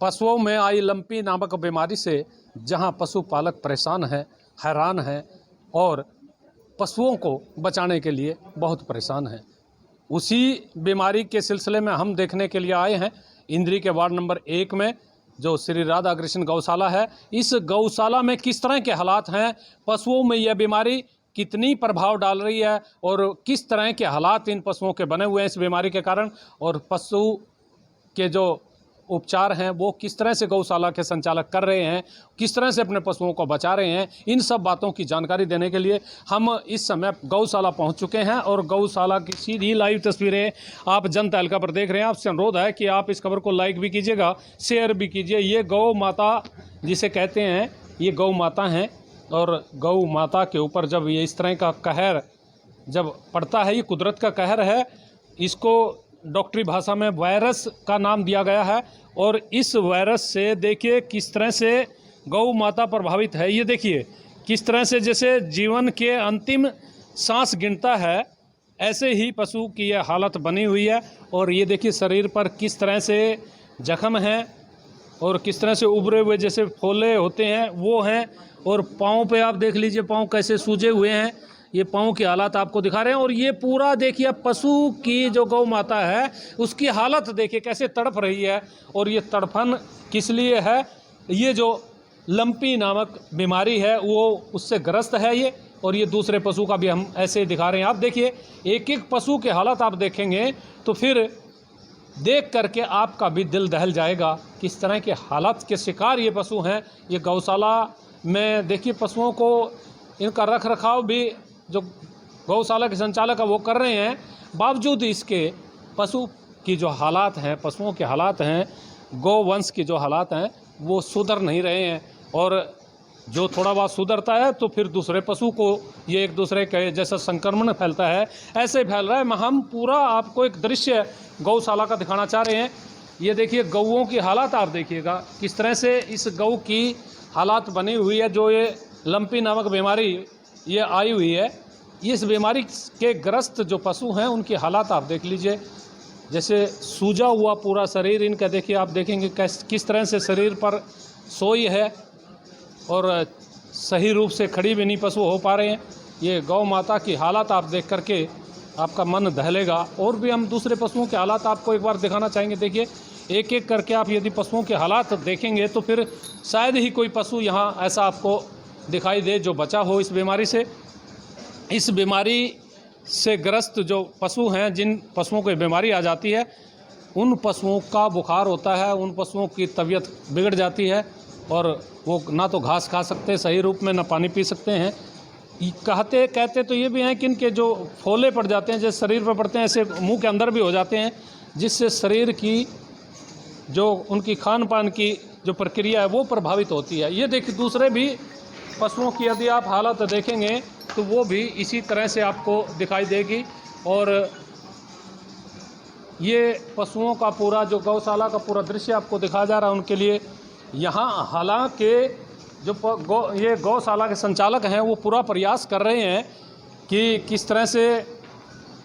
पशुओं में आई लंपी नामक बीमारी से जहां पशुपालक परेशान हैं, हैरान हैं और पशुओं को बचाने के लिए बहुत परेशान हैं, उसी बीमारी के सिलसिले में हम देखने के लिए आए हैं इंद्री के वार्ड नंबर 1 में जो श्री राधा कृष्ण गौशाला है। इस गौशाला में किस तरह के हालात हैं, पशुओं में यह बीमारी कितनी प्रभाव डाल रही है और किस तरह के हालात इन पशुओं के बने हुए हैं इस बीमारी के कारण, और पशु के जो उपचार हैं वो किस तरह से गौशाला के संचालक कर रहे हैं, किस तरह से अपने पशुओं को बचा रहे हैं, इन सब बातों की जानकारी देने के लिए हम इस समय गौशाला पहुंच चुके हैं। और गौशाला की सीधी लाइव तस्वीरें आप जनता एलका पर देख रहे हैं। आपसे अनुरोध है कि आप इस खबर को लाइक भी कीजिएगा, शेयर भी कीजिए। ये गौ माता जिसे कहते हैं, ये गौ माता हैं और गौ माता के ऊपर जब ये इस तरह का कहर जब पड़ता है, ये कुदरत का कहर है, इसको डॉक्टरी भाषा में वायरस का नाम दिया गया है। और इस वायरस से देखिए किस तरह से गौ माता प्रभावित है। ये देखिए किस तरह से जैसे जीवन के अंतिम सांस गिनता है, ऐसे ही पशु की यह हालत बनी हुई है। और ये देखिए शरीर पर किस तरह से जख्म हैं और किस तरह से उभरे हुए जैसे फोले होते हैं वो हैं। और पाँव पे आप देख लीजिए, पाँव कैसे सूजे हुए हैं, ये पाँव की हालत आपको दिखा रहे हैं। और ये पूरा देखिए पशु की जो गौ माता है उसकी हालत देखिए कैसे तड़प रही है। और ये तड़फन किस लिए है, ये जो लंपी नामक बीमारी है वो उससे ग्रस्त है ये। और ये दूसरे पशु का भी हम ऐसे दिखा रहे हैं। आप देखिए एक एक पशु की हालत आप देखेंगे तो फिर देख करके आपका भी दिल दहल जाएगा किस तरह के हालात के शिकार ये पशु हैं। ये गौशाला में देखिए पशुओं को इनका रख रखाव भी जो गौशाला के संचालक है वो कर रहे हैं, बावजूद इसके पशु की जो हालात हैं, पशुओं के हालात हैं, गौवंश की जो हालात हैं वो सुधर नहीं रहे हैं। और जो थोड़ा बहुत सुधरता है तो फिर दूसरे पशु को ये एक दूसरे के जैसा संक्रमण फैलता है, ऐसे फैल रहा है। हम पूरा आपको एक दृश्य गौशाला का दिखाना चाह रहे हैं। ये देखिए गौओं की हालात आप देखिएगा किस तरह से इस गौ की हालात बनी हुई है। जो ये लंपी नामक बीमारी ये आई हुई है, इस बीमारी के ग्रस्त जो पशु हैं उनकी हालात आप देख लीजिए, जैसे सूजा हुआ पूरा शरीर इनका देखिए। आप देखेंगे किस तरह से शरीर पर सोई है और सही रूप से खड़ी भी नहीं पशु हो पा रहे हैं। ये गौ माता की हालात आप देख करके आपका मन दहलेगा। और भी हम दूसरे पशुओं के हालात आपको एक बार दिखाना चाहेंगे। देखिए एक एक करके आप यदि पशुओं के हालात देखेंगे तो फिर शायद ही कोई पशु यहाँ ऐसा आपको दिखाई दे जो बचा हो इस बीमारी से। इस बीमारी से ग्रस्त जो पशु हैं, जिन पशुओं को बीमारी आ जाती है, उन पशुओं का बुखार होता है, उन पशुओं की तबीयत बिगड़ जाती है और वो ना तो घास खा सकते सही रूप में, ना पानी पी सकते हैं। कहते तो ये भी हैं कि इनके जो फोले पड़ जाते हैं, जैसे शरीर पर पड़ते हैं ऐसे मुंह के अंदर भी हो जाते हैं, जिससे शरीर की जो उनकी खान पान की जो प्रक्रिया है वो प्रभावित होती है। ये देखिए दूसरे भी पशुओं की यदि आप हालत देखेंगे तो वो भी इसी तरह से आपको दिखाई देगी। और ये पशुओं का पूरा जो गौशाला का पूरा दृश्य आपको दिखाया जा रहा है उनके लिए। यहाँ हालांकि जो ये गौशाला के संचालक हैं वो पूरा प्रयास कर रहे हैं कि किस तरह से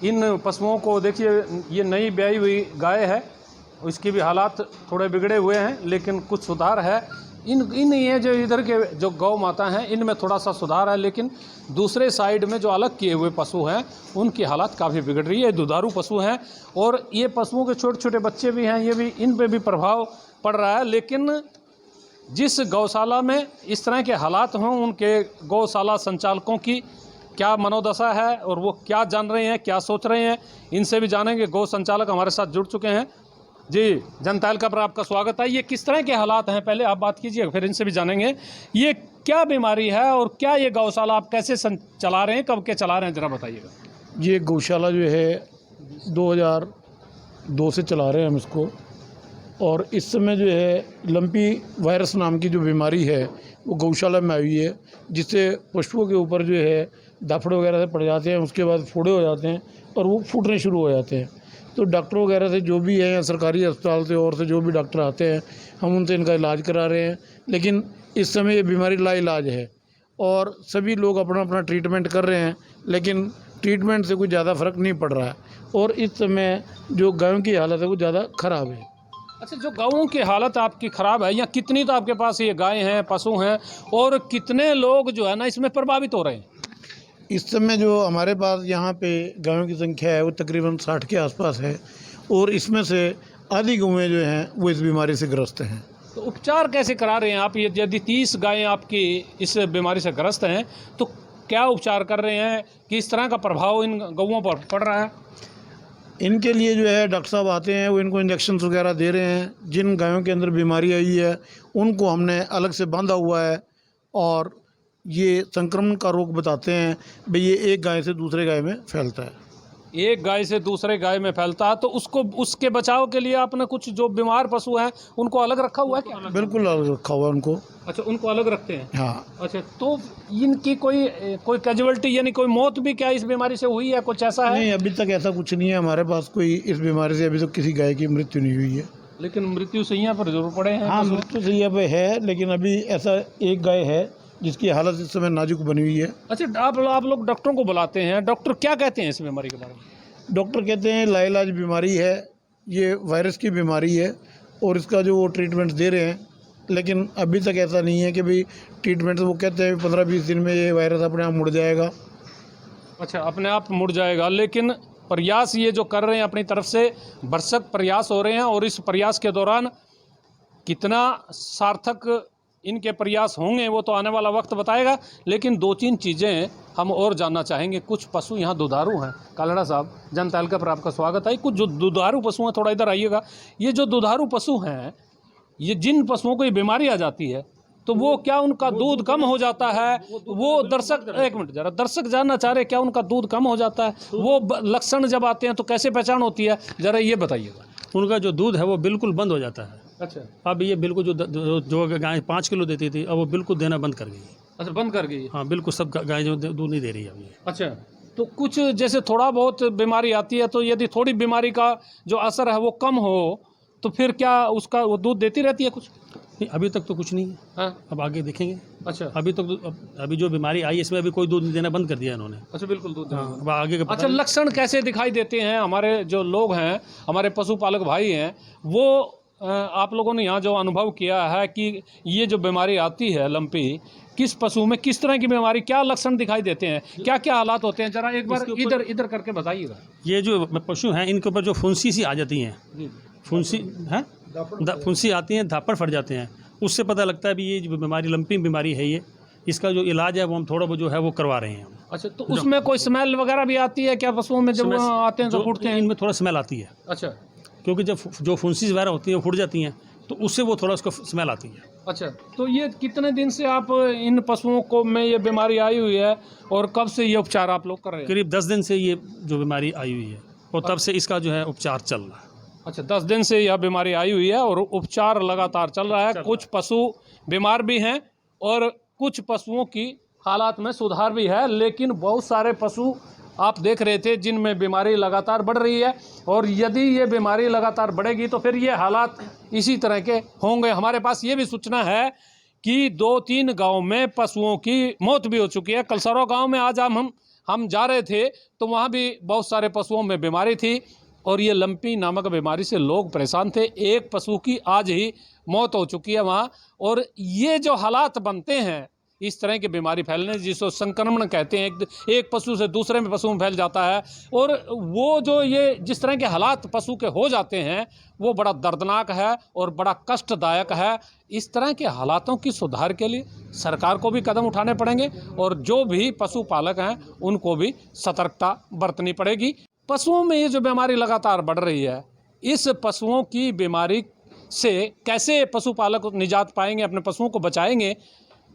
इन पशुओं को, देखिए ये नई ब्याई हुई गाय है, इसकी भी हालात थोड़े बिगड़े हुए हैं लेकिन कुछ सुधार है। इन ये जो इधर के जो गौ माता हैं इनमें थोड़ा सा सुधार है, लेकिन दूसरे साइड में जो अलग किए हुए पशु हैं उनकी हालत काफ़ी बिगड़ रही है। दुधारू पशु हैं और ये पशुओं के छोटे छोटे बच्चे भी हैं, ये भी इन पे भी प्रभाव पड़ रहा है। लेकिन जिस गौशाला में इस तरह के हालात हों, उनके गौशाला संचालकों की क्या मनोदशा है और वो क्या जान रहे हैं, क्या सोच रहे हैं, इनसे भी जानेंगे। गौ संचालक हमारे साथ जुड़ चुके हैं। जी, जनता एलका पर आपका स्वागत है। ये किस तरह के हालात हैं, पहले आप बात कीजिए, फिर इनसे भी जानेंगे ये क्या बीमारी है और क्या ये गौशाला आप कैसे चला रहे हैं, कब के चला रहे हैं, ज़रा बताइएगा। ये गौशाला जो है 2002 से चला रहे हैं हम इसको। और इस समय जो है लंपी वायरस नाम की जो बीमारी है वो गौशाला में आई है, जिससे पशुओं के ऊपर जो है दाफड़ वगैरह से पड़ जाते हैं, उसके बाद फोड़े हो जाते हैं और वो फूटने शुरू हो जाते हैं। तो डॉक्टर वगैरह से जो भी है या सरकारी अस्पताल से और से जो भी डॉक्टर आते हैं हम उनसे इनका इलाज करा रहे हैं। लेकिन इस समय ये बीमारी लाइलाज है और सभी लोग अपना अपना ट्रीटमेंट कर रहे हैं, लेकिन ट्रीटमेंट से कुछ ज़्यादा फ़र्क नहीं पड़ रहा है। और इस समय जो गायों की हालत है वो ज़्यादा ख़राब है। अच्छा, जो गाँवों की हालत आपकी ख़राब है, या कितनी तो आपके पास ये गाय हैं, पशु हैं, और कितने लोग जो है ना इसमें प्रभावित हो रहे हैं? इस समय जो हमारे पास यहाँ पे गायों की संख्या है वो तकरीबन 60 के आसपास है, और इसमें से आधी गौएँ जो हैं वो इस बीमारी से ग्रस्त हैं। तो उपचार कैसे करा रहे हैं आप? यदि 30 गायें आपकी इस बीमारी से ग्रस्त हैं तो क्या उपचार कर रहे हैं? किस तरह का प्रभाव इन गौओं पर पड़ रहा है? इनके लिए जो है डॉक्टर साहब आते हैं, वो इनको इंजेक्शन वगैरह दे रहे हैं। जिन गायों के अंदर बीमारी आई है उनको हमने अलग से बांधा हुआ है, और ये संक्रमण का रोग बताते हैं भाई ये एक गाय से दूसरे गाय में फैलता है। एक गाय से दूसरे गाय में फैलता है, तो उसको उसके बचाव के लिए आपने कुछ जो बीमार पशु हैं उनको अलग रखा हुआ है क्या? बिल्कुल अलग रखा हुआ है उनको। अच्छा, उनको अलग रखते हैं। हाँ। अच्छा, तो इनकी कोई कैजुअलिटी यानी कोई मौत भी क्या इस बीमारी से हुई है? कुछ ऐसा है? नहीं, अभी तक ऐसा कुछ नहीं है हमारे पास, कोई इस बीमारी से अभी तक किसी गाय की मृत्यु नहीं हुई है। लेकिन मृत्यु सैया पर जरूर पड़े हैं। हाँ, मृत्यु सैया पे है, लेकिन अभी ऐसा एक गाय है जिसकी हालत इस समय नाजुक बनी हुई है। अच्छा, आप लोग डॉक्टरों को बुलाते हैं, डॉक्टर क्या कहते हैं इस बीमारी के बारे में? डॉक्टर कहते हैं लाइलाज बीमारी है, ये वायरस की बीमारी है, और इसका जो वो ट्रीटमेंट दे रहे हैं, लेकिन अभी तक ऐसा नहीं है कि भाई ट्रीटमेंट, वो कहते हैं 15-20 दिन में ये वायरस अपने आप मुड़ जाएगा। अच्छा, अपने आप मुड़ जाएगा, लेकिन प्रयास ये जो कर रहे हैं अपनी तरफ से भरसक प्रयास हो रहे हैं, और इस प्रयास के दौरान कितना सार्थक इनके प्रयास होंगे वो तो आने वाला वक्त बताएगा। लेकिन 2-3 चीज़ें हम और जानना चाहेंगे। कुछ पशु यहाँ दुधारू हैं। कालड़ा साहब, जनता तहलका पर आपका स्वागत है। कुछ जो दुधारू पशु हैं, थोड़ा इधर आइएगा। ये जो दुधारू पशु हैं, ये जिन पशुओं को ये बीमारी आ जाती है तो वो क्या उनका दूध कम हो जाता है? वो दर्शक, एक मिनट जरा, दर्शक जानना चाह रहे क्या उनका दूध कम हो जाता है? वो लक्षण जब आते हैं तो कैसे पहचान होती है, जरा ये बताइएगा। उनका जो दूध है वो बिल्कुल बंद हो जाता है। अच्छा, अब ये बिल्कुल जो गाय 5 किलो देती थी अब वो बिल्कुल देना बंद कर गई। अच्छा, बंद कर गई। हाँ, बिल्कुल सब गाय जो दूध नहीं दे रही है अभी। अच्छा, तो कुछ जैसे थोड़ा बहुत बीमारी आती है तो यदि थोड़ी बीमारी का जो असर है वो कम हो तो फिर क्या उसका वो दूध देती रहती है कुछ? नहीं, अभी तक तो कुछ नहीं है। हाँ? अब आगे देखेंगे। अच्छा, अभी तक अभी जो बीमारी आई इसमें अभी कोई दूध देना बंद कर दिया इन्होंने। अच्छा, बिल्कुल दूध। हाँ, अब आगे का पता अच्छा, नहीं। लक्षण कैसे दिखाई देते हैं? हमारे जो लोग हैं, हमारे पशुपालक भाई हैं, वो आप लोगों ने यहाँ जो अनुभव किया है कि ये जो बीमारी आती है लंपी, किस पशु में किस तरह की बीमारी, क्या लक्षण दिखाई देते हैं, क्या क्या हालात होते हैं, जरा एक बार इधर इधर करके बताइएगा। ये जो पशु हैं इनके ऊपर जो फुंसी सी आ जाती हैं, फुंसी है, फुंसी आती हैं, धापड़ फट जाते हैं, उससे पता लगता है भी ये जो बीमारी लंपी बीमारी है ये। इसका जो इलाज है वो हम थोड़ा बहुत जो है वो करवा रहे हैं। अच्छा, तो उसमें कोई स्मेल वगैरह भी आती है क्या पशुओं में जब आते हैं तो फूटते हैं? इनमें थोड़ा स्मेल आती है। अच्छा, क्योंकि जब जो फुंसी वगैरह होती है फूट जाती हैं तो उससे वो थोड़ा उसको स्मेल आती है। अच्छा, तो ये कितने दिन से आप इन पशुओं को में ये बीमारी आई हुई है और कब से ये उपचार आप लोग कर रहे हैं? करीब 10 दिन से ये जो बीमारी आई हुई है और तब से इसका जो है उपचार चल रहा है। अच्छा, 10 दिन से यह बीमारी आई हुई है और उपचार लगातार चल रहा है। कुछ पशु बीमार भी हैं और कुछ पशुओं की हालात में सुधार भी है, लेकिन बहुत सारे पशु आप देख रहे थे जिनमें बीमारी लगातार बढ़ रही है, और यदि ये बीमारी लगातार बढ़ेगी तो फिर ये हालात इसी तरह के होंगे। हमारे पास ये भी सूचना है कि 2-3 गांव में पशुओं की मौत भी हो चुकी है। कलसरो गांव में आज हम जा रहे थे तो वहाँ भी बहुत सारे पशुओं में बीमारी थी और ये लंपी नामक बीमारी से लोग परेशान थे। एक पशु की आज ही मौत हो चुकी है वहाँ। और ये जो हालात बनते हैं इस तरह की बीमारी फैलने, जिसको संक्रमण कहते हैं, एक पशु से दूसरे में पशु में फैल जाता है, और वो जो ये जिस तरह के हालात पशु के हो जाते हैं वो बड़ा दर्दनाक है और बड़ा कष्टदायक है। इस तरह के हालातों की सुधार के लिए सरकार को भी कदम उठाने पड़ेंगे और जो भी पशुपालक हैं उनको भी सतर्कता बरतनी पड़ेगी। पशुओं में ये जो बीमारी लगातार बढ़ रही है, इस पशुओं की बीमारी से कैसे पशुपालक निजात पाएंगे, अपने पशुओं को बचाएंगे,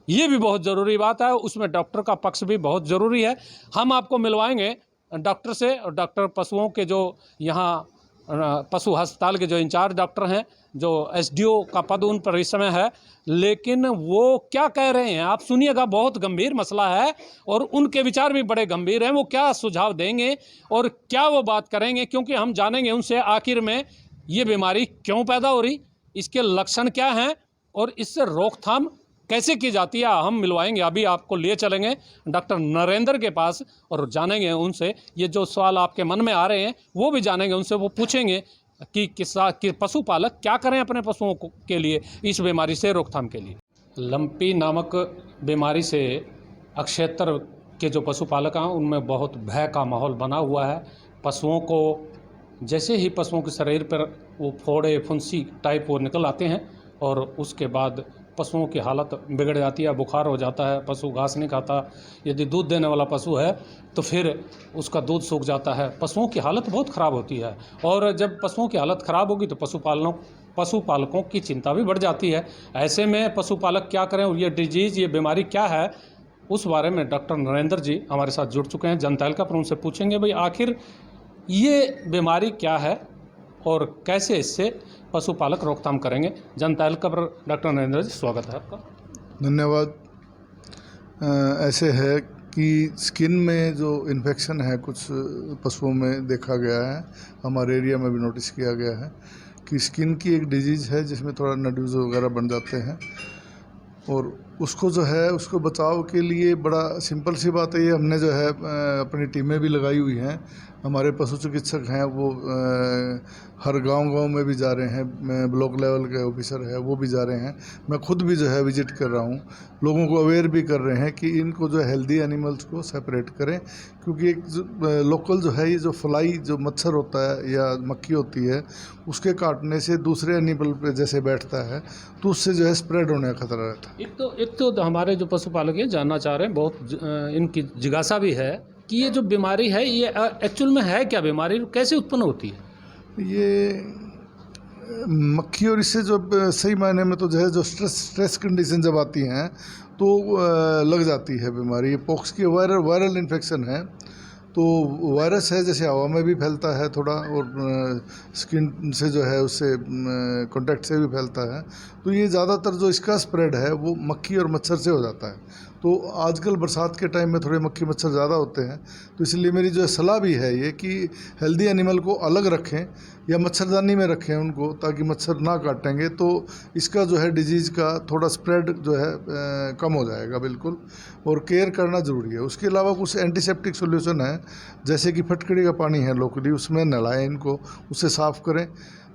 ये भी बहुत ज़रूरी बात है। उसमें डॉक्टर का पक्ष भी बहुत ज़रूरी है। हम आपको मिलवाएंगे डॉक्टर से, और डॉक्टर पशुओं के जो यहाँ पशु अस्पताल के जो इंचार्ज डॉक्टर हैं, जो एसडीओ का पद उन पर इस समय है, लेकिन वो क्या कह रहे हैं आप सुनिएगा। बहुत गंभीर मसला है और उनके विचार भी बड़े गंभीर हैं। वो क्या सुझाव देंगे और क्या वो बात करेंगे, क्योंकि हम जानेंगे उनसे आखिर में ये बीमारी क्यों पैदा हो रही, इसके लक्षण क्या हैं और इससे रोकथाम कैसे की जाती है। हम मिलवाएंगे, अभी आपको लिए चलेंगे डॉक्टर नरेंद्र के पास और जानेंगे उनसे। ये जो सवाल आपके मन में आ रहे हैं वो भी जानेंगे उनसे, वो पूछेंगे कि पशुपालक क्या करें अपने पशुओं के लिए इस बीमारी से रोकथाम के लिए। लंपी नामक बीमारी से क्षेत्र के जो पशुपालक हैं उनमें बहुत भय का माहौल बना हुआ है। पशुओं को जैसे ही पशुओं के शरीर पर वो फोड़े फुंसी टाइप वो निकल आते हैं और उसके बाद पशुओं की हालत बिगड़ जाती है, बुखार हो जाता है, पशु घास नहीं खाता। यदि दूध देने वाला पशु है तो फिर उसका दूध सूख जाता है। पशुओं की हालत बहुत ख़राब होती है और जब पशुओं की हालत ख़राब होगी तो पशुपालकों की चिंता भी बढ़ जाती है। ऐसे में पशुपालक क्या करें और ये डिजीज़, ये बीमारी क्या है, उस बारे में डॉक्टर नरेंद्र जी हमारे साथ जुड़ चुके हैं जनता हेल्थ का। पर उनसे पूछेंगे भाई आखिर ये बीमारी क्या है और कैसे इससे पशुपालक रोकथाम करेंगे। जनता हेल्थ का पर डॉक्टर नरेंद्र जी स्वागत है आपका। धन्यवाद। ऐसे है कि स्किन में जो इन्फेक्शन है कुछ पशुओं में देखा गया है, हमारे एरिया में भी नोटिस किया गया है कि स्किन की एक डिजीज़ है जिसमें थोड़ा नड्यूज वगैरह बन जाते हैं और उसको जो है उसको बचाव के लिए बड़ा सिंपल सी बात है। ये हमने जो है अपनी टीमें भी लगाई हुई हैं। हमारे पशु चिकित्सक हैं वो हर गांव में भी जा रहे हैं, ब्लॉक लेवल के ऑफिसर है वो भी जा रहे हैं। मैं खुद भी जो है विजिट कर रहा हूँ, लोगों को अवेयर भी कर रहे हैं कि इनको जो हेल्दी एनिमल्स को सेपरेट करें, क्योंकि एक लोकल जो है ये जो फ्लाई जो मच्छर होता है या मक्खी होती है उसके काटने से दूसरे एनिमल पे जैसे बैठता है तो उससे जो है स्प्रेड होने का खतरा रहता है। एक तो हमारे जो पशुपालक हैं जानना चाह रहे हैं, बहुत इनकी जिज्ञासा भी है कि ये जो बीमारी है ये एक्चुअल में है क्या, बीमारी कैसे उत्पन्न होती है। ये मक्खी और इससे जो सही मायने में तो जो है जो स्ट्रेस कंडीशन जब आती हैं तो लग जाती है बीमारी। ये पॉक्स की वायरल इन्फेक्शन है, तो वायरस है जैसे हवा में भी फैलता है थोड़ा और स्किन से जो है उससे कांटेक्ट से भी फैलता है। तो ये ज़्यादातर जो इसका स्प्रेड है वो मक्खी और मच्छर से हो जाता है। तो आजकल बरसात के टाइम में थोड़े मक्खी मच्छर ज़्यादा होते हैं, तो इसलिए मेरी जो सलाह भी है ये कि हेल्दी एनिमल को अलग रखें या मच्छरदानी में रखें उनको, ताकि मच्छर ना काटेंगे तो इसका जो है डिजीज़ का थोड़ा स्प्रेड जो है कम हो जाएगा बिल्कुल। और केयर करना ज़रूरी है। उसके अलावा कुछ एंटीसेप्टिक सॉल्यूशन है जैसे कि फटकड़ी का पानी है लोकली, उसमें नहलाएं इनको, उससे साफ़ करें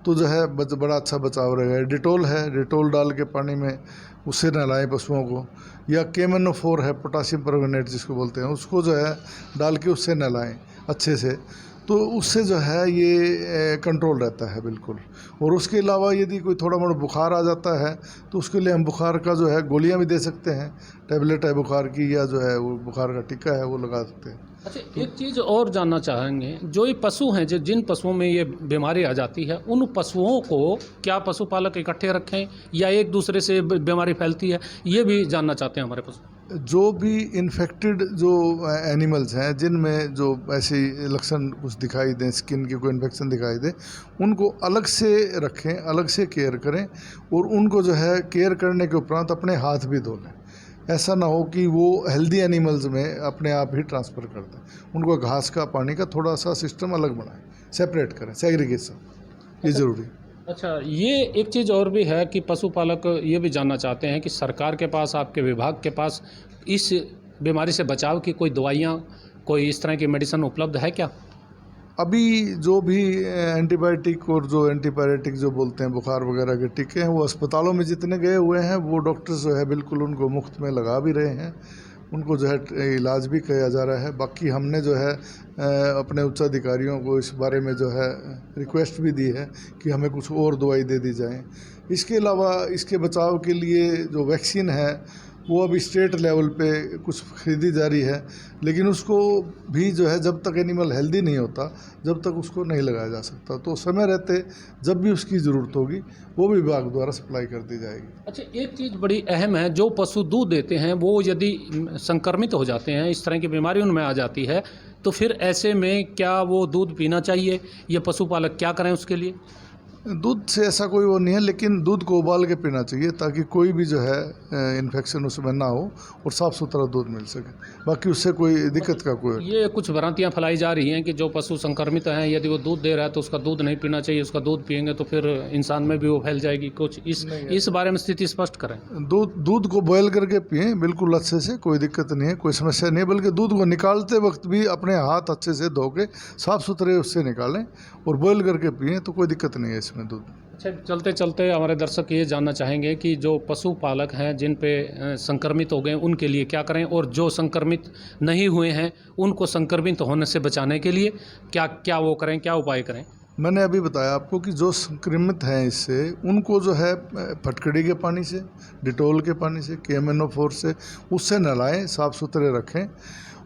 तो जो है बड़ा अच्छा बचाव रहेगा। डिटोल है, डिटोल डाल के पानी में उससे नहलाएं पशुओं को, या KMNO4 है पोटासियम परमंगनेट जिसको बोलते हैं, उसको जो है डाल के उससे नहलाएं अच्छे से, तो उससे जो है ये कंट्रोल रहता है बिल्कुल। और उसके अलावा यदि कोई थोड़ा मोड़ा बुखार आ जाता है तो उसके लिए हम बुखार का जो है गोलियां भी दे सकते हैं, टैबलेट है बुखार की, या जो है वो बुखार का टीका है वो लगा सकते हैं। अच्छा, एक चीज़ और जानना चाहेंगे, जो ये पशु हैं जो जिन पशुओं में ये बीमारी आ जाती है उन पशुओं को क्या पशुपालक इकट्ठे रखें या एक दूसरे से बीमारी फैलती है, ये भी जानना चाहते हैं हमारे पशु। जो भी इन्फेक्टेड जो एनिमल्स हैं जिनमें जो ऐसे लक्षण कुछ दिखाई दें, स्किन के कोई इन्फेक्शन दिखाई दे, उनको अलग से रखें, अलग से केयर करें और उनको जो है केयर करने के उपरांत अपने हाथ भी धो लें। ऐसा ना हो कि वो हेल्दी एनिमल्स में अपने आप ही ट्रांसफ़र कर दें। उनको घास का पानी का थोड़ा सा सिस्टम अलग बनाएं, सेपरेट करें, सेग्रीगेशन, ये ज़रूरी। अच्छा, ये एक चीज़ और भी है कि पशुपालक ये भी जानना चाहते हैं कि सरकार के पास, आपके विभाग के पास इस बीमारी से बचाव की कोई दवाइयाँ, कोई इस तरह की मेडिसिन उपलब्ध है क्या? अभी जो भी एंटीबायोटिक और जो एंटीपायरेटिक जो बोलते हैं बुखार वगैरह के टीके हैं वो अस्पतालों में जितने गए हुए हैं वो डॉक्टर्स जो है बिल्कुल उनको मुफ्त में लगा भी रहे हैं, उनको जो है इलाज भी किया जा रहा है। बाकी हमने जो है अपने उच्चाधिकारियों को इस बारे में जो है रिक्वेस्ट भी दी है कि हमें कुछ और दवाई दे दी जाए। इसके अलावा इसके बचाव के लिए जो वैक्सीन है वो अभी स्टेट लेवल पे कुछ खरीदी जा रही है, लेकिन उसको भी जो है जब तक एनिमल हेल्दी नहीं होता जब तक उसको नहीं लगाया जा सकता। तो समय रहते जब भी उसकी ज़रूरत होगी वो भी विभाग द्वारा सप्लाई कर दी जाएगी। अच्छा, एक चीज़ बड़ी अहम है, जो पशु दूध देते हैं वो यदि संक्रमित हो जाते हैं, इस तरह की बीमारी उनमें आ जाती है, तो फिर ऐसे में क्या वो दूध पीना चाहिए या पशुपालक क्या करें उसके लिए? दूध से ऐसा कोई वो नहीं है, लेकिन दूध को उबाल के पीना चाहिए ताकि कोई भी जो है इन्फेक्शन उसमें ना हो और साफ़ सुथरा दूध मिल सके। बाकी उससे कोई दिक्कत का कोई ये कुछ भ्रांतियां फैलाई जा रही हैं कि जो पशु संक्रमित हैं यदि वो दूध दे रहा है तो उसका दूध नहीं पीना चाहिए, उसका दूध पिएंगे तो फिर इंसान में भी वो फैल जाएगी। कुछ इस बारे में स्थिति स्पष्ट करें। दूध को बॉयल करके पिएं बिल्कुल अच्छे से, कोई दिक्कत नहीं है, कोई समस्या नहीं है। बल्कि दूध को निकालते वक्त भी अपने हाथ अच्छे से धो के साफ़ सुथरे उससे निकालें और बॉयल करके पिएं तो कोई दिक्कत नहीं है इसमें दूध। अच्छा, चलते चलते हमारे दर्शक ये जानना चाहेंगे कि जो पशुपालक हैं जिन पे संक्रमित हो गए उनके लिए क्या करें, और जो संक्रमित नहीं हुए हैं उनको संक्रमित होने से बचाने के लिए क्या क्या वो करें, क्या उपाय करें। मैंने अभी बताया आपको कि जो संक्रमित हैं इससे उनको जो है फटकड़ी के पानी से, डिटोल के पानी से, KMNO4 से उससे नहलाएं, साफ़ सुथरे रखें।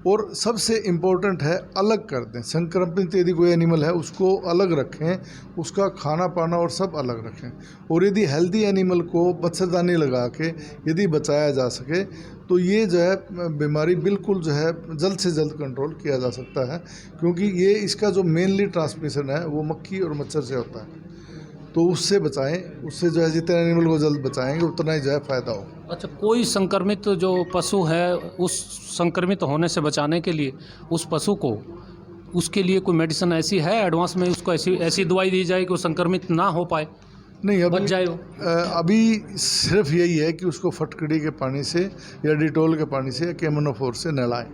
और सबसे इम्पोर्टेंट है अलग कर दें। संक्रमित यदि कोई एनिमल है उसको अलग रखें, उसका खाना पाना और सब अलग रखें। और यदि हेल्दी एनिमल को मच्छरदानी लगा के यदि बचाया जा सके तो ये जो है बीमारी बिल्कुल जो है जल्द से जल्द कंट्रोल किया जा सकता है, क्योंकि ये इसका जो मेनली ट्रांसमिशन है वो मक्खी और मच्छर से होता है। तो उससे बचाएं, उससे जो है जितने एनिमल को जल्द बचाएंगे उतना ही जो है फ़ायदा हो। अच्छा, कोई संक्रमित जो पशु है उस संक्रमित होने से बचाने के लिए उस पशु को, उसके लिए कोई मेडिसिन ऐसी है एडवांस में, उसको ऐसी दवाई दी जाए कि वो संक्रमित ना हो पाए, नहीं बच जाए वो? अभी सिर्फ यही है कि उसको फटकड़ी के पानी से या डिटोल के पानी से या KMNO4 से नहलाएं,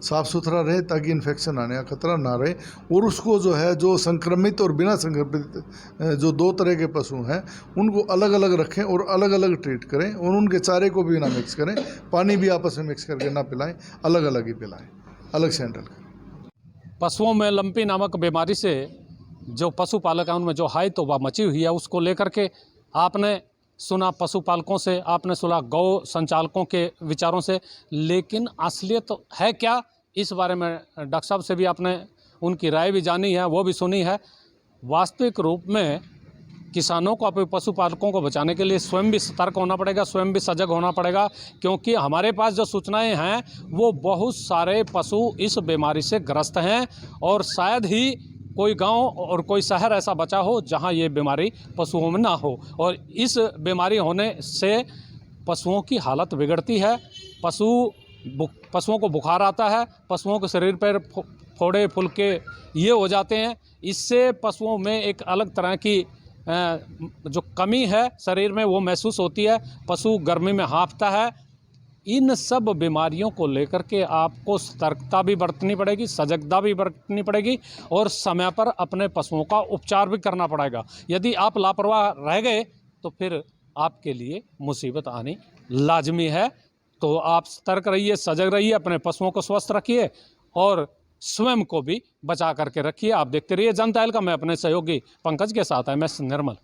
साफ़ सुथरा रहे ताकि इन्फेक्शन आने का खतरा ना रहे। और उसको जो है जो संक्रमित और बिना संक्रमित जो दो तरह के पशु हैं उनको अलग अलग रखें और अलग अलग ट्रीट करें, और उनके चारे को भी ना मिक्स करें, पानी भी आपस में मिक्स करके ना पिलाएं, अलग अलग ही पिलाएं, अलग से हैंडल करें। पशुओं में लंपी नामक बीमारी से जो पशुपालक हैं उनमें जो हाई तौबा मची हुई है उसको लेकर के आपने सुना पशुपालकों से, आपने सुना गौ संचालकों के विचारों से, लेकिन असलियत है क्या इस बारे में डॉक्टर साहब से भी आपने उनकी राय भी जानी है, वो भी सुनी है। वास्तविक रूप में किसानों को, अपने पशुपालकों को बचाने के लिए स्वयं भी सतर्क होना पड़ेगा, स्वयं भी सजग होना पड़ेगा, क्योंकि हमारे पास जो सूचनाएं हैं वो बहुत सारे पशु इस बीमारी से ग्रस्त हैं और शायद ही कोई गांव और कोई शहर ऐसा बचा हो जहां ये बीमारी पशुओं में ना हो। और इस बीमारी होने से पशुओं की हालत बिगड़ती है, पशुओं को बुखार आता है, पशुओं के शरीर पर फोड़े फुलके ये हो जाते हैं। इससे पशुओं में एक अलग तरह की जो कमी है शरीर में वो महसूस होती है, पशु गर्मी में हाँफता है। इन सब बीमारियों को लेकर के आपको सतर्कता भी बरतनी पड़ेगी, सजगता भी बरतनी पड़ेगी और समय पर अपने पशुओं का उपचार भी करना पड़ेगा। यदि आप लापरवाह रह गए तो फिर आपके लिए मुसीबत आनी लाजमी है। तो आप सतर्क रहिए, सजग रहिए, अपने पशुओं को स्वस्थ रखिए और स्वयं को भी बचा करके रखिए। आप देखते रहिए जनता एल का। मैं अपने सहयोगी पंकज के साथ MS निर्मल।